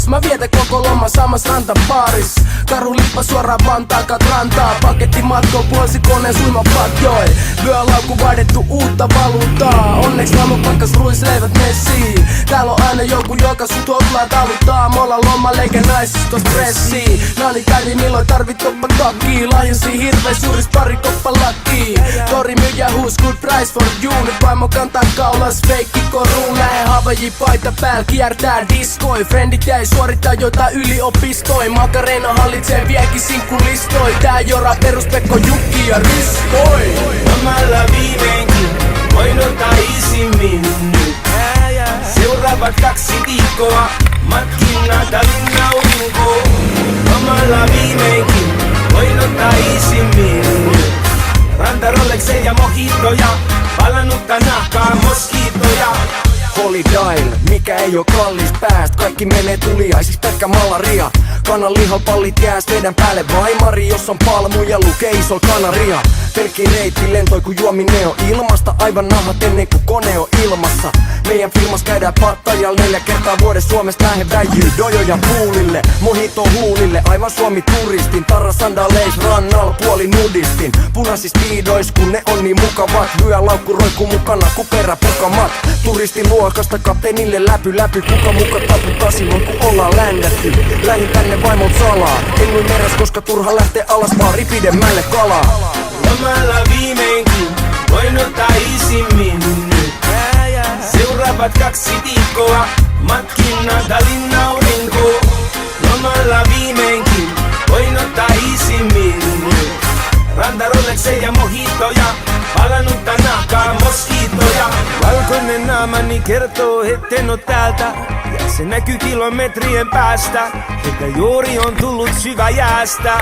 saaris. Mä vietän koko loma samassa rantapaaris. Karu lippa suoraan Vantaakat rantaa. Paketti matko vuosikoneen suimapatjoi. Vyölaukku vaihdettu uutta valuuttaa. Onneks lammopakkas ruisleivät messiin. Täällä on aina joku joka sut hotlaa taluttaa. Me ollaan lomalla eikä naisista stressiin. Naani kävi milloin tarvit toppa takkii. Lahjasi hirvees juuris pari koppa lakkii. Tori myyjä huus good price for you. Nyt vaimo kantaa kaulas feikki koruun. Lähe Havaji paita pääl kiertää diskoi. Frendit jäi suorittaa jotain yliopistoi. Makarena hallitsee viekin sinkkulistoi. Tää jora peruspekko Jukki ja Riskoi. Lomalla viimeinkin voin ottaa isimmin nyt. Seuraavat 2 viikkoa matkin Natalin aurinko. Lomalla viimeinkin voin ottaa isimmin nyt. Ranta Rolexeja ja mojitoja, palannutta nahkaa moskiitoja. Holy Dial, mikä ei oo kallis pääst. Kaikki menee tuliaisis, pelkkä malaria. Kanan lihapallit jääs teidän päälle vaimari. Jos on palmu ja lukee isol kanaria. Pelkki reitti lentoi ku juominen on ilmasta. Aivan nahat ennen ku kone on ilmassa. Meidän filmas käydään Pattajalla 4 kertaa vuodessa. Suomesta lähe väijyy dojoja puulille. Mojito huulille, aivan Suomi turistin. Tarra sandaleis rannal puoli nudistin. Punaisis piidois kun ne on niin mukavat. Vyölaukku roikku mukana ku peräpukamat. Turistin luokasta kapteenille läpy. Kuka muka taputtaa silloin kun ollaan ländätty. Lähin tänne vaimot salaa. En voi meräs koska turha lähtee alas baari pidemmälle kalaa. Lomalla viimeinkin voin ottaa isimmin nyt. Seuraavat 2 viikkoa matkin Natalin aurinko. Lomalla viimeinkin voin ottaa isimmin nyt. Ranta Rolexeja ja mojitoja, palannutta nahkaa moskiitoja. Valkoinen naamani kertoo etten oo täältä. Ja se näkyy kilometrien päästä, että juuri on tullut syvä jäästä.